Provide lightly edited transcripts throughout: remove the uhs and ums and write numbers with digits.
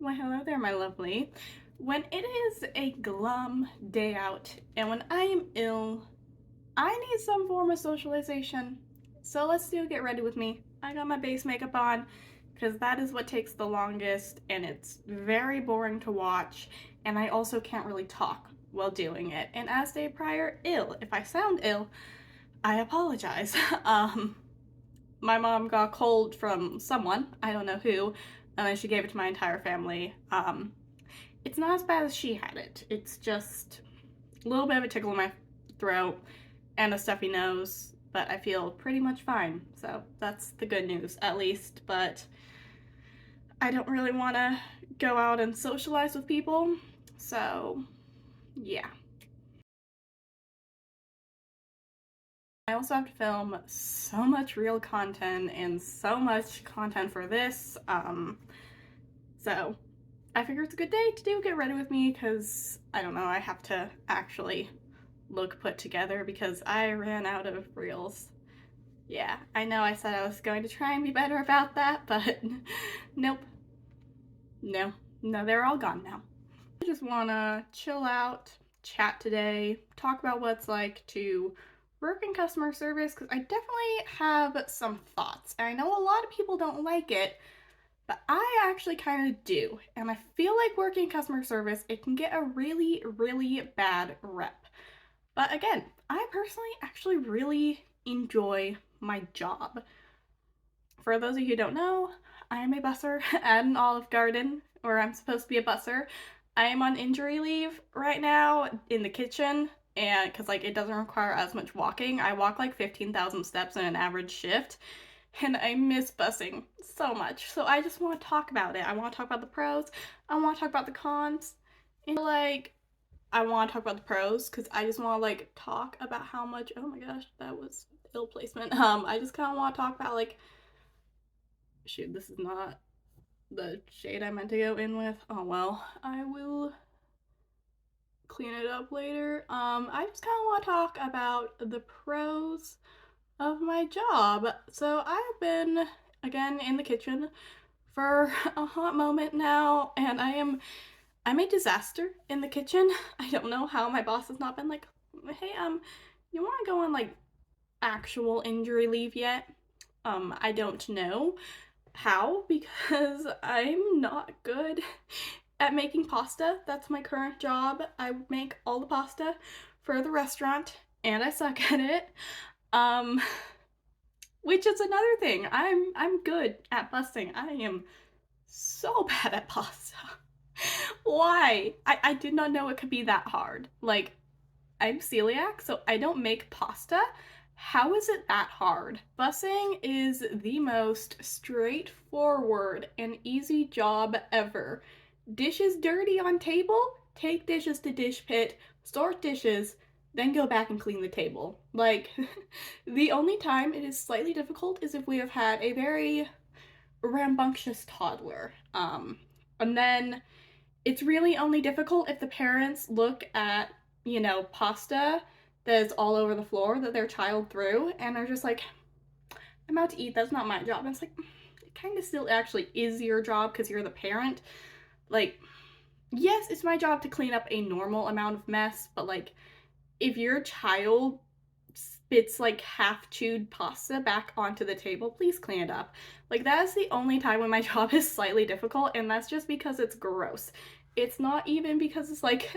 Well, hello there, my lovely. When it is a glum day out and when I am ill, I need some form of socialization. So let's do Get Ready With Me. I got my base makeup on because that is what takes the longest and it's very boring to watch, and I also can't really talk while doing it. And as stated prior, ill. If I sound ill, I apologize. My mom got a cold from someone, I don't know who, and then she gave it to my entire family. It's not as bad as she had it. It's just a little bit of a tickle in my throat and a stuffy nose, but I feel pretty much fine. So that's the good news, at least. But I don't really want to go out and socialize with people, so yeah. I also have to film so much real content and so much content for this, so I figure it's a good day to do Get Ready With Me because, I don't know, I have to actually look put together because I ran out of reels. Yeah, I know I said I was going to try and be better about that, but nope. No, they're all gone now. I just want to chill out, chat today, talk about what it's like to work in customer service because I definitely have some thoughts. And I know a lot of people don't like it, but I actually kind of do. And I feel like working customer service, it can get a really, really bad rep. But again, I personally actually really enjoy my job. For those of you who don't know, I am a busser at an Olive Garden, or I'm supposed to be a busser. I am on injury leave right now in the kitchen, and because like it doesn't require as much walking. I walk like 15,000 steps in an average shift, and I miss busing so much. So I just want to talk about it. I want to talk about the pros. I want to talk about the cons. And like, I want to talk about the pros because I just want to like talk about how much, oh my gosh, that was ill placement. I just kind of want to talk about like, shoot, this is not the shade I meant to go in with. Oh well, I will clean it up later. I just kind of want to talk about the pros of my job. So I've been, again, in the kitchen for a hot moment now, and I'm a disaster in the kitchen. I don't know how my boss has not been like, hey, you want to go on like actual injury leave yet? I don't know how because I'm not good at making pasta. That's my current job. I make all the pasta for the restaurant and I suck at it. Um, which is another thing. I'm good at busting. I am so bad at pasta. Why? I did not know it could be that hard. Like, I'm celiac, so I don't make pasta. How is it that hard? Bussing is the most straightforward and easy job ever. Dishes dirty on table? Take dishes to dish pit, sort dishes, then go back and clean the table. Like, the only time it is slightly difficult is if we have had a very rambunctious toddler. And then it's really only difficult if the parents look at, pasta that is all over the floor that their child threw and are just like, I'm about to eat, that's not my job. And it's like, it kind of still actually is your job because you're the parent. Like, yes, it's my job to clean up a normal amount of mess, but like, if your child spits like half chewed pasta back onto the table, please clean it up. Like, that is the only time when my job is slightly difficult, and that's just because it's gross. It's not even because it's like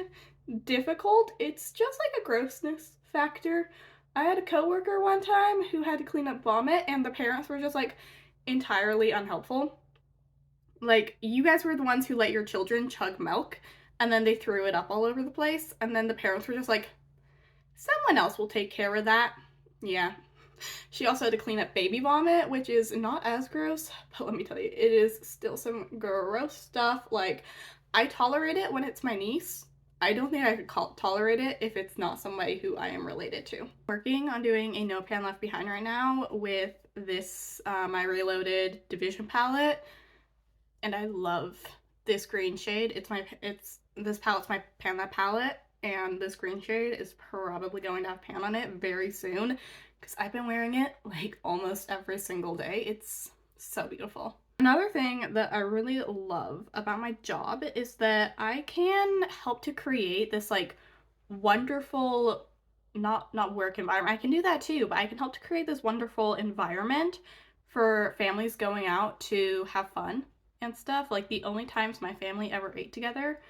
difficult, it's just like a grossness factor. I had a coworker one time who had to clean up vomit, and the parents were just like entirely unhelpful. Like, you guys were the ones who let your children chug milk, and then they threw it up all over the place, and then the parents were just like, someone else will take care of that. Yeah. She also had to clean up baby vomit, which is not as gross, but let me tell you, it is still some gross stuff. Like, I tolerate it when it's my niece. I don't think I could tolerate it if it's not somebody who I am related to. Working on doing a No Pan Left Behind right now with this, my Reloaded Division palette, and I love this green shade. This palette's my Pan That palette, and this green shade is probably going to have pan on it very soon because I've been wearing it like almost every single day. It's so beautiful. Another thing that I really love about my job is that I can help to create this like wonderful not work environment. I can do that too, but I can help to create this wonderful environment for families going out to have fun and stuff. Like the only times my family ever ate together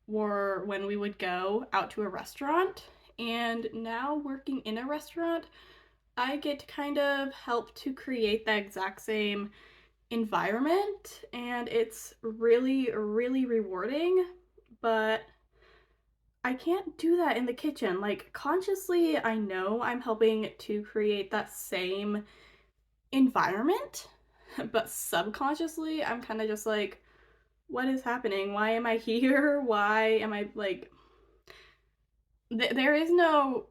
were when we would go out to a restaurant. And now working in a restaurant, I get to kind of help to create that exact same environment, and it's really, really rewarding. But I can't do that in the kitchen. Like, consciously, I know I'm helping to create that same environment, but subconsciously, I'm kind of just like, what is happening? Why am I here? Why am I like, there is no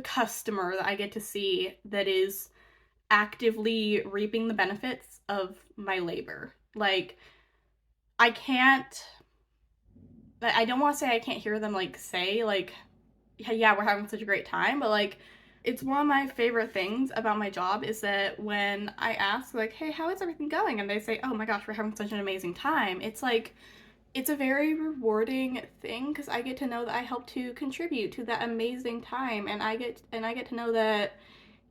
customer that I get to see that is actively reaping the benefits of my labor. Like, I can't, I don't want to say I can't hear them like say, like, yeah, we're having such a great time, but like, it's one of my favorite things about my job is that when I ask, like, hey, how is everything going? And they say, oh my gosh, we're having such an amazing time. It's like, it's a very rewarding thing because I get to know that I help to contribute to that amazing time, and I get to know that,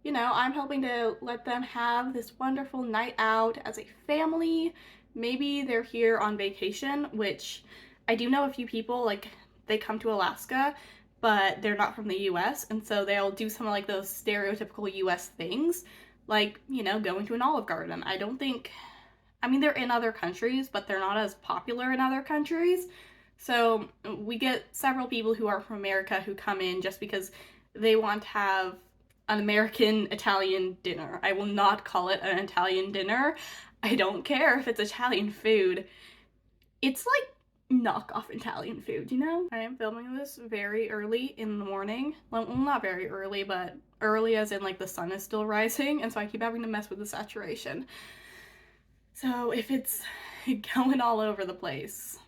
you know, I'm helping to let them have this wonderful night out as a family. Maybe they're here on vacation, which I do know a few people, like, they come to Alaska, but they're not from the US, and so they'll do some of like those stereotypical US things, like, you know, going to an Olive Garden. I don't think, I mean, they're in other countries, but they're not as popular in other countries. So we get several people who are from America who come in just because they want to have an American Italian dinner. I will not call it an Italian dinner. I don't care if it's Italian food. It's like knockoff Italian food, you know? I am filming this very early in the morning. Well, not very early, but early as in like the sun is still rising, and so I keep having to mess with the saturation. So if it's going all over the place,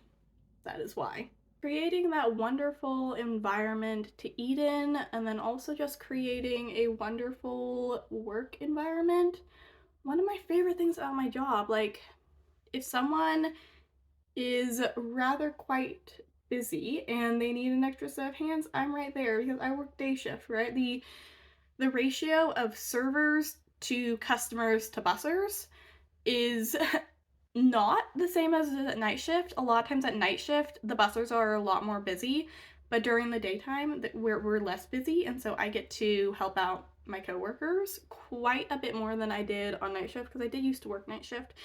that is why. Creating that wonderful environment to eat in, and then also just creating a wonderful work environment. One of my favorite things about my job, like, if someone is rather quite busy and they need an extra set of hands, I'm right there because I work day shift, right? The ratio of servers to customers to bussers is not the same as at night shift. A lot of times at night shift, the bussers are a lot more busy, but during the daytime, we're less busy, and so I get to help out my coworkers quite a bit more than I did on night shift, because I did used to work night shift,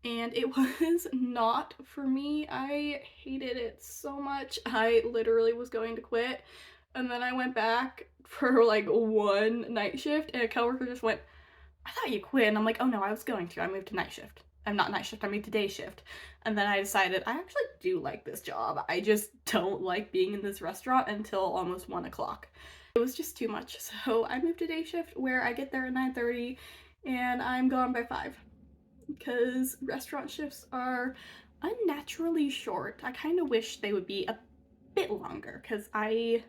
and it was not for me. I hated it so much. I literally was going to quit, and then I went back for like one night shift, and a coworker just went, I thought you quit. And I'm like, oh no, I was going to. I moved to night shift. I'm not night shift, I moved to day shift. And then I decided I actually do like this job. I just don't like being in this restaurant until almost 1 o'clock. It was just too much. So I moved to day shift where I get there at 9:30 and I'm gone by 5. Because restaurant shifts are unnaturally short. I kind of wish they would be a bit longer because I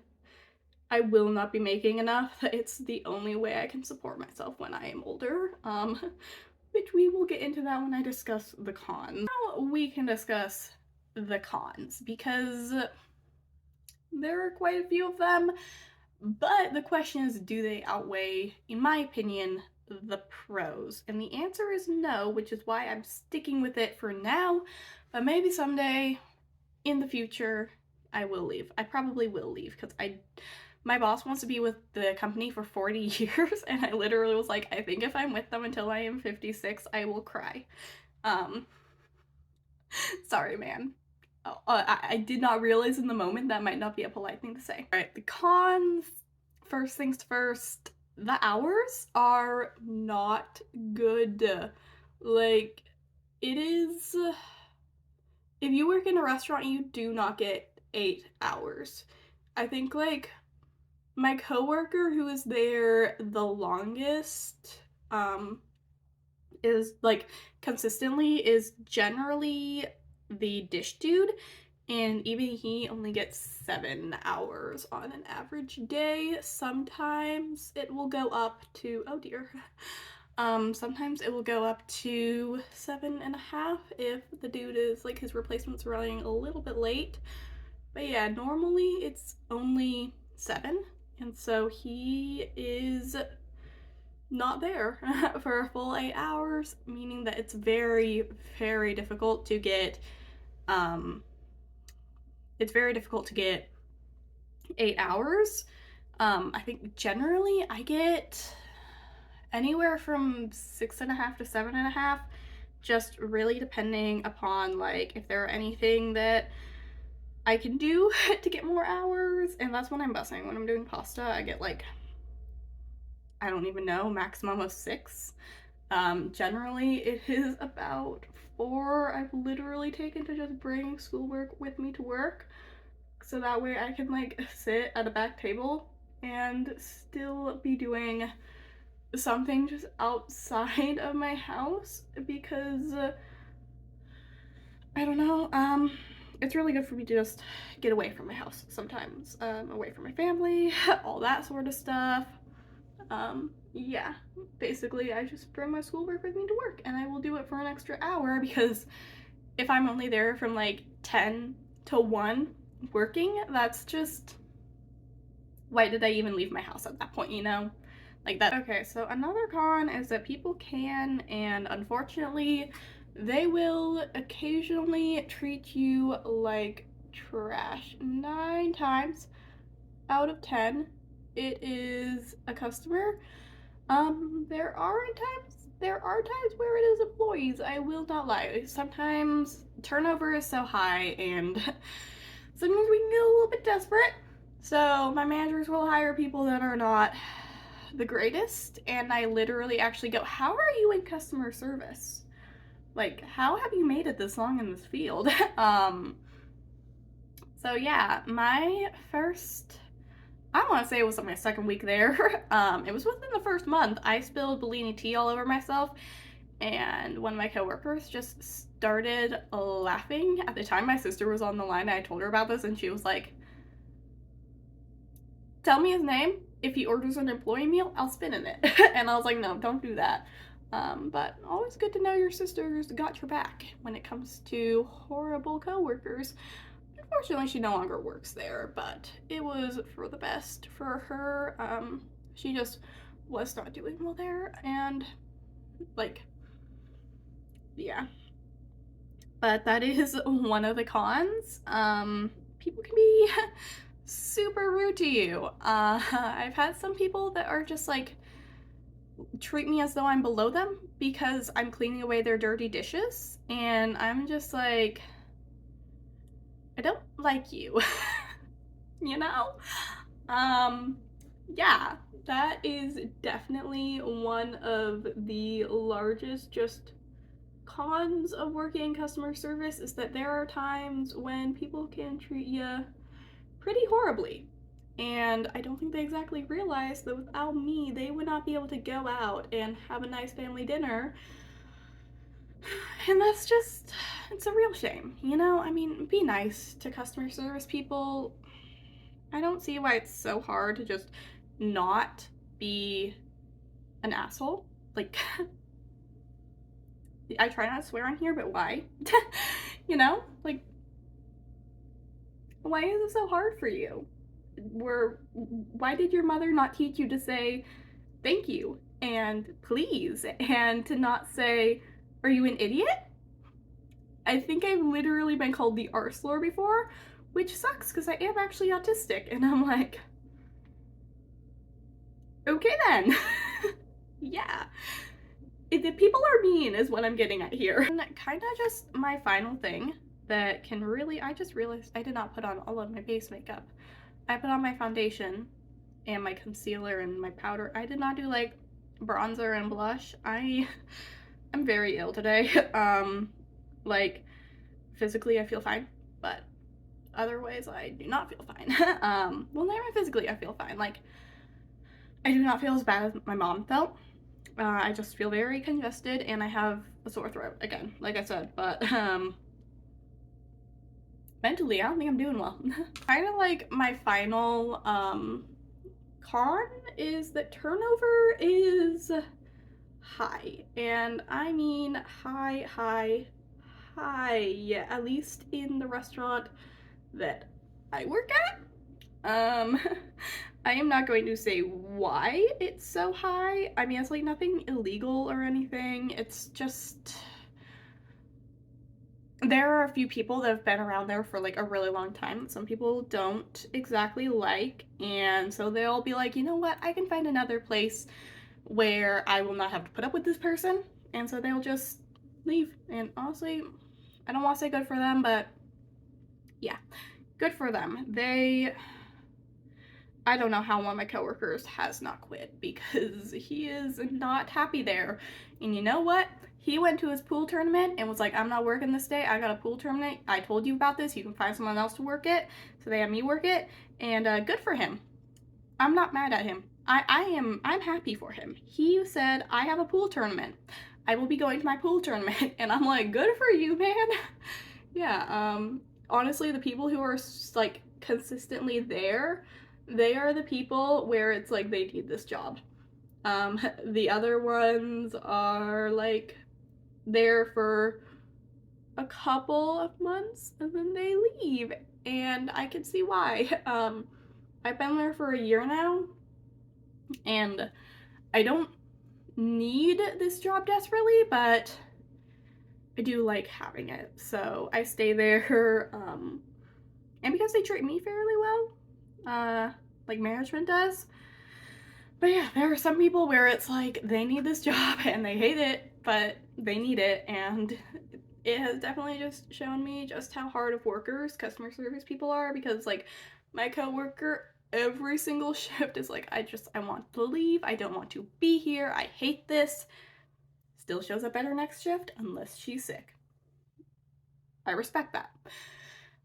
will not be making enough. It's the only way I can support myself when I am older. Which we will get into that when I discuss the cons. Now we can discuss the cons because there are quite a few of them, but the question is, do they outweigh, in my opinion, the pros? And the answer is no, which is why I'm sticking with it for now, but maybe someday in the future I will leave. I probably will leave because my boss wants to be with the company for 40 years, and I literally was like, I think if I'm with them until I am 56, I will cry. Sorry, man. I did not realize in the moment that might not be a polite thing to say. All right, the cons. First things first, the hours are not good. Like, it is, if you work in a restaurant, you do not get 8 hours. I think, like, my coworker who is there the longest, is like consistently is generally the dish dude, and even he only gets 7 hours on an average day. Sometimes it will go up to, oh dear, Sometimes it will go up to 7.5 if the dude is like his replacement's running a little bit late. But yeah, normally it's only 7, and so he is not there for a full 8 hours, meaning that it's very, very difficult to get it's very difficult to get 8 hours. I think generally I get anywhere from 6.5 to 7.5, just really depending upon like if there are anything that I can do to get more hours. And that's when I'm bussing. When I'm doing pasta, I get like, I don't even know, maximum of 6. Generally it is about 4 I've literally taken to just bring schoolwork with me to work, so that way I can like sit at a back table and still be doing something just outside of my house, because I don't know, it's really good for me to just get away from my house sometimes, away from my family, all that sort of stuff. Yeah, basically I just bring my schoolwork with me to work, and I will do it for an extra hour, because if I'm only there from like 10 to 1 working, that's just, why did I even leave my house at that point, you know? Like that. Okay, so another con is that people can, and unfortunately, they will occasionally treat you like trash. 9 times out of 10, it is a customer. There are times where it is employees, I will not lie. Sometimes turnover is so high, and sometimes we can get a little bit desperate. So my managers will hire people that are not the greatest, and I literally actually go, how are you in customer service? Like, how have you made it this long in this field? So yeah, my first, I want to say it was like my second week there. It was within the first month. I spilled Bellini tea all over myself, and one of my coworkers just started laughing. At the time, my sister was on the line, and I told her about this, and she was like, tell me his name. If he orders an employee meal, I'll spin in it. And I was like, no, don't do that. But always good to know your sister's got your back when it comes to horrible coworkers. Unfortunately, she no longer works there, but it was for the best for her. She just was not doing well there, and like, yeah. But that is one of the cons. People can be super rude to you. I've had some people that are just like, treat me as though I'm below them because I'm cleaning away their dirty dishes, and I'm just like, I don't like you. You know? Yeah, that is definitely one of the largest just cons of working in customer service, is that there are times when people can treat you pretty horribly. And I don't think they exactly realize that without me, they would not be able to go out and have a nice family dinner. And that's just, it's a real shame, you know? I mean, be nice to customer service people. I don't see why it's so hard to just not be an asshole. Like, I try not to swear on here, but why? You know? Like, why is it so hard for you? Why did your mother not teach you to say thank you and please, and to not say, are you an idiot? I think I've literally been called the R slur before, which sucks because I am actually autistic, and I'm like, okay then. Yeah. The people are mean is what I'm getting at here. And kind of just my final thing that can really, I just realized I did not put on all of my base makeup. I put on my foundation and my concealer and my powder. I did not do like bronzer and blush. I'm very ill today. Like physically I feel fine, but otherwise I do not feel fine. Well, not even physically I feel fine. Like, I do not feel as bad as my mom felt. I just feel very congested, and I have a sore throat again, like I said, but mentally I don't think I'm doing well. Kind of like my final con is that turnover is high. And I mean high, yeah, at least in the restaurant that I work at. I am not going to say why it's so high. I mean, it's like nothing illegal or anything. It's just there are a few people that have been around there for like a really long time that some people don't exactly like, and so they'll be like, you know what, I can find another place where I will not have to put up with this person, and so they'll just leave. And honestly, I don't want to say good for them, but yeah, good for them. I don't know how one of my coworkers has not quit because he is not happy there. And you know what? He went to his pool tournament and was like, I'm not working this day. I got a pool tournament. I told you about this. You can find someone else to work it. So they had me work it. And good for him. I'm not mad at him. I'm happy for him. He said, I have a pool tournament. I will be going to my pool tournament. And I'm like, good for you, man. Yeah, honestly, the people who are like consistently there, they are the people where it's like they need this job. The other ones are like there for a couple of months and then they leave, and I can see why. I've been there for a year now, and I don't need this job desperately, but I do like having it. So I stay there, and because they treat me fairly well, like management does. But yeah, there are some people where it's like they need this job and they hate it, but they need it, and it has definitely just shown me just how hard of workers customer service people are, because like my coworker every single shift is like, I want to leave, I don't want to be here, I hate this. Still shows up at her next shift unless she's sick. I respect that.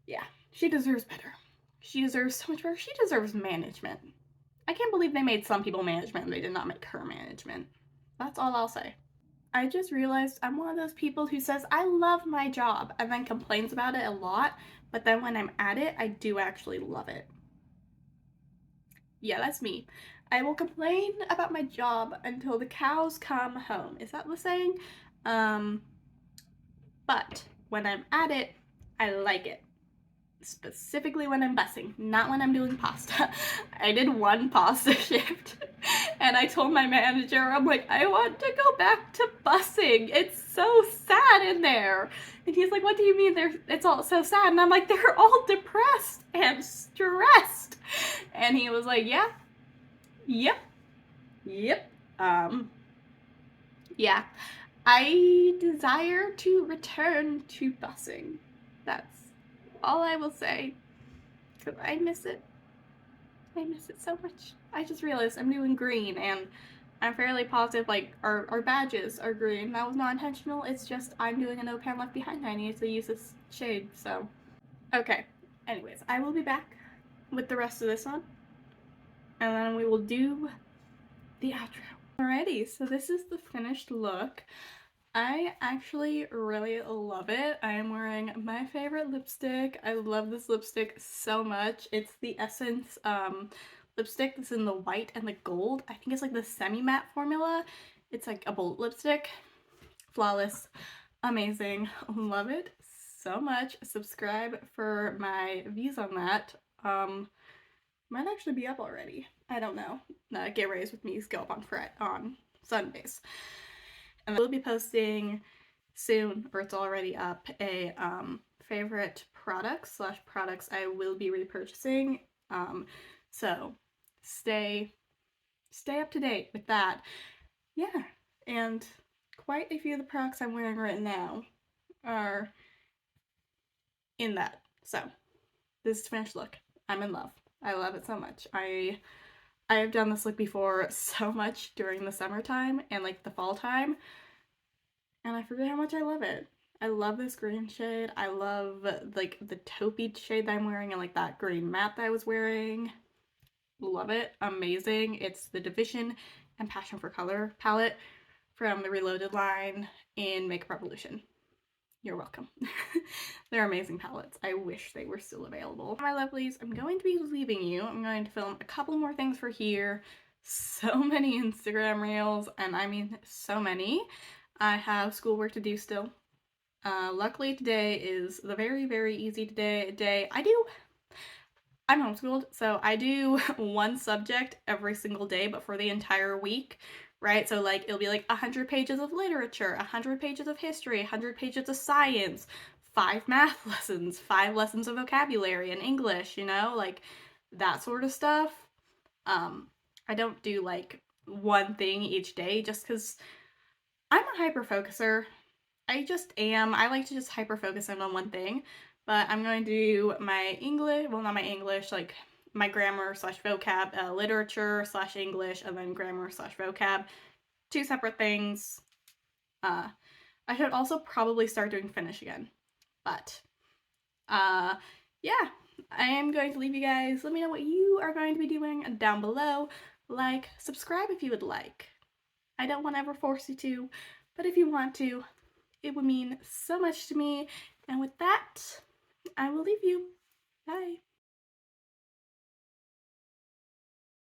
Yeah, she deserves better. She deserves so much better. She deserves management. I can't believe they made some people management and they did not make her management. That's all I'll say. I just realized I'm one of those people who says, I love my job, and then complains about it a lot, but then when I'm at it, I do actually love it. Yeah, that's me. I will complain about my job until the cows come home. Is that the saying? But when I'm at it, I like it. Specifically when I'm bussing, not when I'm doing pasta. I did one pasta shift and I told my manager, I'm like, I want to go back to bussing. It's so sad in there. And he's like, what do you mean it's all so sad? And I'm like, they're all depressed and stressed. And he was like, yeah, yep, yep. Yeah, I desire to return to bussing. That's all I will say, because I miss it. I miss it so much. I just realized I'm doing green, and I'm fairly positive like our badges are green. That was not intentional. It's just I'm doing a No Pan Left Behind. I need to use this shade, so. Okay, anyways, I will be back with the rest of this on, and then we will do the outro. Alrighty, so this is the finished look. I actually really love it. I am wearing my favorite lipstick. I love this lipstick so much. It's the Essence lipstick that's in the white and the gold. I think it's like the semi-matte formula. It's like a bold lipstick. Flawless. Amazing. Love it so much. Subscribe for my views on that. Might actually be up already. I don't know. Get Raised with Me's go up on Sundays. And I will be posting soon, or it's already up, a favorite products I will be repurchasing. So stay up to date with that. Yeah, and quite a few of the products I'm wearing right now are in that. So this is the finished look. I'm in love. I love it so much. I have done this look before so much during the summertime and like the fall time, and I forget how much I love it. I love this green shade. I love like the taupey shade that I'm wearing and like that green matte that I was wearing. Love it. Amazing. It's the Division and Passion for Color palette from the Reloaded line in Makeup Revolution. You're welcome. They're amazing palettes. I wish they were still available. My lovelies, I'm going to be leaving you. I'm going to film a couple more things for here, so many Instagram reels, and I mean so many. I have schoolwork to do still. Luckily today is the very, very easy day. I'm homeschooled, so I do one subject every single day, but for the entire week, right? So like it'll be like 100 pages of literature, 100 pages of history, 100 pages of science, 5 math lessons, 5 lessons of vocabulary and English, you know, like that sort of stuff. Um, I don't do like one thing each day just because I'm a hyper focuser. I just am. I like to just hyper focus in on one thing. But I'm going to do my English, well, not my English, like my grammar slash vocab, literature slash English, and then grammar slash vocab. 2 separate things. Uh, I should also probably start doing Finnish again. But, yeah, I am going to leave you guys. Let me know what you are going to be doing down below. Like, subscribe if you would like. I don't want to ever force you to, but if you want to, it would mean so much to me. And with that, I will leave you. Bye.